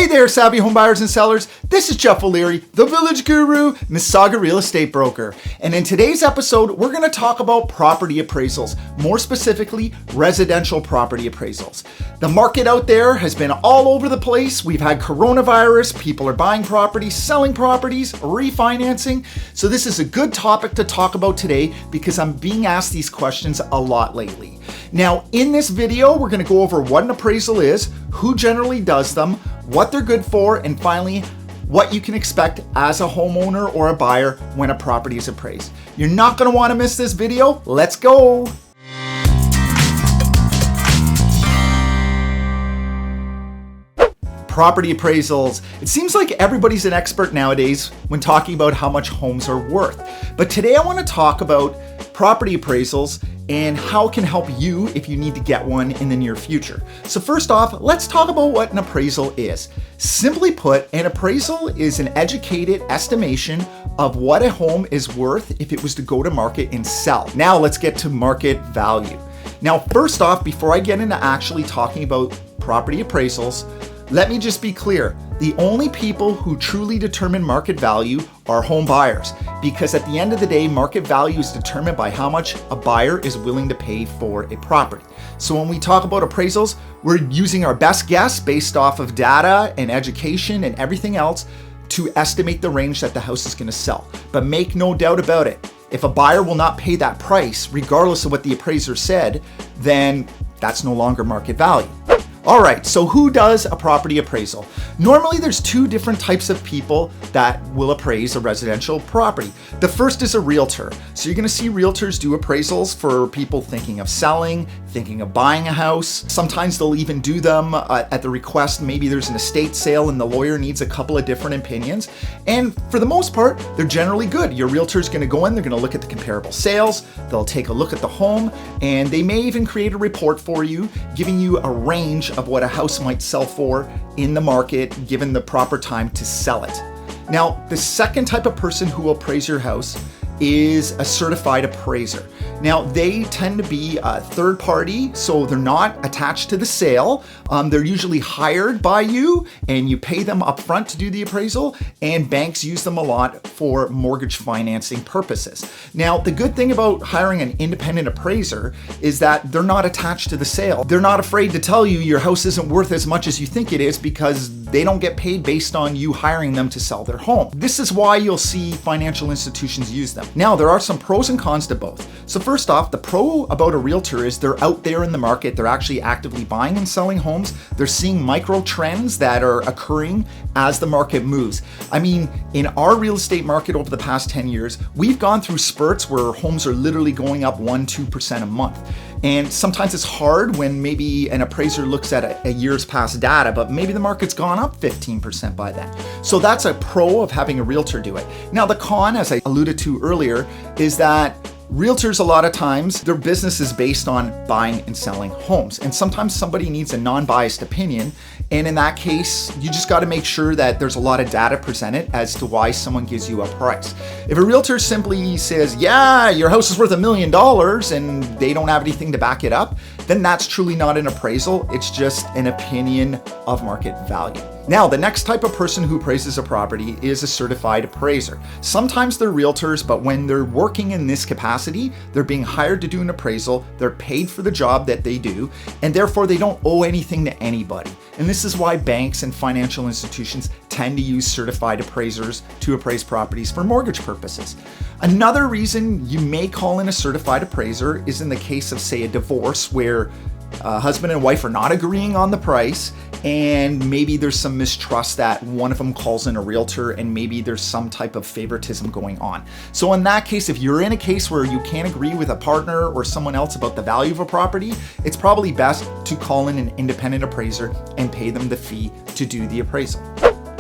there, savvy home buyers and sellers. This is Jeff O'Leary, the Village Guru, Mississauga real estate broker. And in today's episode, we're going to talk about property appraisals, more specifically, residential property appraisals. The market out there has been all over the place. We've had coronavirus, people are buying properties, selling properties, refinancing. So this is a good topic to talk about today because I'm being asked these questions a lot lately. Now, in this video, we're going to go over what an appraisal is, who generally does them, what they're good for, and finally, what you can expect as a homeowner or a buyer when a property is appraised. You're not going to want to miss this video. Let's go. Property appraisals. It seems like everybody's an expert nowadays when talking about how much homes are worth. But today I want to talk about property appraisals and how it can help you if you need to get one in the near future. So first off, let's talk about what an appraisal is. Simply put, an appraisal is an educated estimation of what a home is worth if it was to go to market and sell. Now let's get to market value. Now, first off, before I get into actually talking about property appraisals, let me just be clear. The only people who truly determine market value are home buyers, because at the end of the day, market value is determined by how much a buyer is willing to pay for a property. So when we talk about appraisals, we're using our best guess based off of data and education and everything else to estimate the range that the house is going to sell. But make no doubt about it, if a buyer will not pay that price, regardless of what the appraiser said, then that's no longer market value. All right, so who does a property appraisal? Normally there's two different types of people that will appraise a residential property. The first is a realtor. So you're gonna see realtors do appraisals for people thinking of selling, thinking of buying a house. Sometimes they'll even do them at the request. Maybe there's an estate sale and the lawyer needs a couple of different opinions. And for the most part, they're generally good. Your realtor's gonna go in, they're gonna look at the comparable sales, they'll take a look at the home, and they may even create a report for you, giving you a range of what a house might sell for in the market given the proper time to sell it. Now, the second type of person who will appraise your house is a certified appraiser. Now, they tend to be a third party, so they're not attached to the sale. They're usually hired by you and you pay them upfront to do the appraisal, and banks use them a lot for mortgage financing purposes. Now, the good thing about hiring an independent appraiser is that they're not attached to the sale. They're not afraid to tell you your house isn't worth as much as you think it is because they don't get paid based on you hiring them to sell their home. This is why you'll see financial institutions use them. Now, there are some pros and cons to both. So first off, the pro about a realtor is they're out there in the market. They're actually actively buying and selling homes. They're seeing micro trends that are occurring as the market moves. I mean, in our real estate market over the past 10 years, we've gone through spurts where homes are literally going up 1-2% a month. And sometimes it's hard when maybe an appraiser looks at a year's past data, but maybe the market's gone up 15% by then. So that's a pro of having a realtor do it. Now, the con, as I alluded to earlier, is that realtors, a lot of times, their business is based on buying and selling homes. And sometimes somebody needs a non-biased opinion. And in that case, you just got to make sure that there's a lot of data presented as to why someone gives you a price. If a realtor simply says, yeah, your house is worth $1 million and they don't have anything to back it up, then that's truly not an appraisal. It's just an opinion of market value. Now, the next type of person who appraises a property is a certified appraiser. Sometimes they're realtors, but when they're working in this capacity, they're being hired to do an appraisal, they're paid for the job that they do, and therefore they don't owe anything to anybody. And this is why banks and financial institutions tend to use certified appraisers to appraise properties for mortgage purposes. Another reason you may call in a certified appraiser is in the case of, say, a divorce where husband and wife are not agreeing on the price, and maybe there's some mistrust that one of them calls in a realtor and maybe there's some type of favoritism going on. So in that case, if you're in a case where you can't agree with a partner or someone else about the value of a property, it's probably best to call in an independent appraiser and pay them the fee to do the appraisal.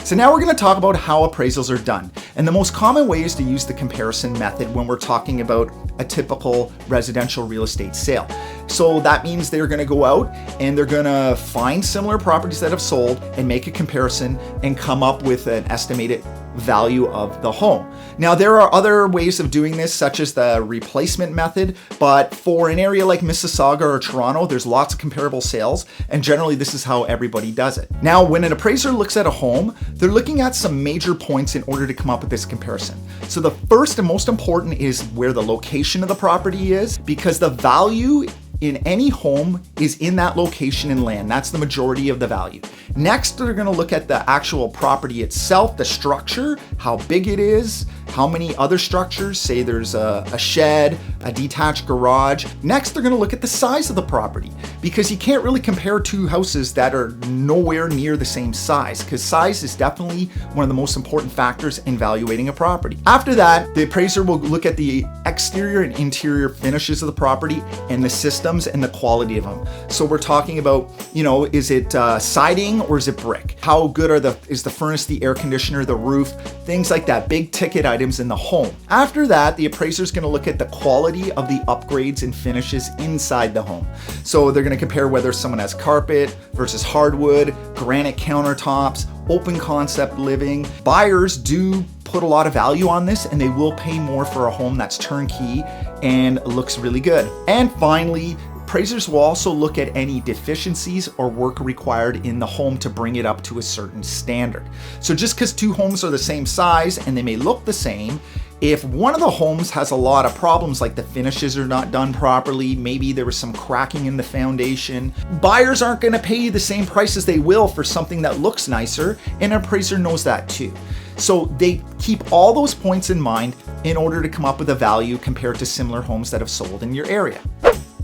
So now we're going to talk about how appraisals are done. And the most common way is to use the comparison method when we're talking about a typical residential real estate sale. So that means they're going to go out and they're going to find similar properties that have sold and make a comparison and come up with an estimated value of the home. Now, there are other ways of doing this, such as the replacement method, but for an area like Mississauga or Toronto, there's lots of comparable sales, and generally this is how everybody does it. Now, when an appraiser looks at a home, they're looking at some major points in order to come up with this comparison. So the first and most important is where the location of the property is, because the value in any home is in that location and land. That's the majority of the value. Next, they're gonna look at the actual property itself, the structure, how big it is, how many other structures, say there's a shed, a detached garage. Next, they're gonna look at the size of the property, because you can't really compare two houses that are nowhere near the same size, because size is definitely one of the most important factors in evaluating a property. After that, the appraiser will look at the exterior and interior finishes of the property and the systems and the quality of them. So we're talking about, is it siding or is it brick? How good is the furnace, the air conditioner, the roof, things like that, big ticket items in the home. After that, the appraiser is going to look at the quality of the upgrades and finishes inside the home. So they're going to compare whether someone has carpet versus hardwood, granite countertops, open concept living. Buyers do put a lot of value on this, and they will pay more for a home that's turnkey and looks really good. And finally, appraisers will also look at any deficiencies or work required in the home to bring it up to a certain standard. So just because two homes are the same size and they may look the same, if one of the homes has a lot of problems, like the finishes are not done properly, maybe there was some cracking in the foundation, buyers aren't going to pay you the same price as they will for something that looks nicer, and an appraiser knows that too. So they keep all those points in mind in order to come up with a value compared to similar homes that have sold in your area.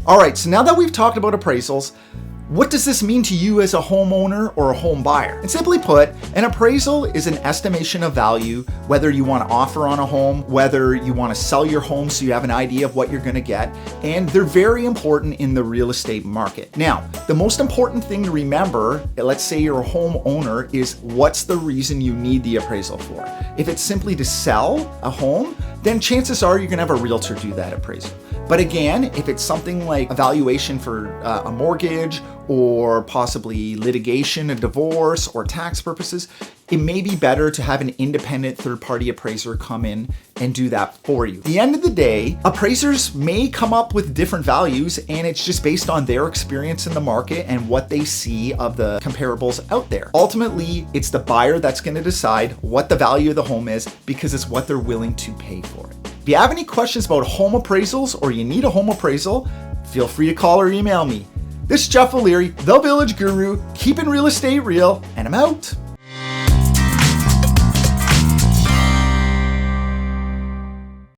All right, so now that we've talked about appraisals, what does this mean to you as a homeowner or a home buyer? And simply put, an appraisal is an estimation of value, whether you want to offer on a home, whether you want to sell your home so you have an idea of what you're going to get, and they're very important in the real estate market. Now, the most important thing to remember, let's say you're a homeowner, is what's the reason you need the appraisal for. If it's simply to sell a home, then chances are you're going to have a realtor do that appraisal. But again, if it's something like evaluation for a mortgage or possibly litigation, a divorce, or tax purposes, it may be better to have an independent third-party appraiser come in and do that for you. At the end of the day, appraisers may come up with different values, and it's just based on their experience in the market and what they see of the comparables out there. Ultimately, it's the buyer that's going to decide what the value of the home is, because it's what they're willing to pay for it. If you have any questions about home appraisals or you need a home appraisal, feel free to call or email me. This is Jeff O'Leary, the Village Guru, keeping real estate real, and I'm out.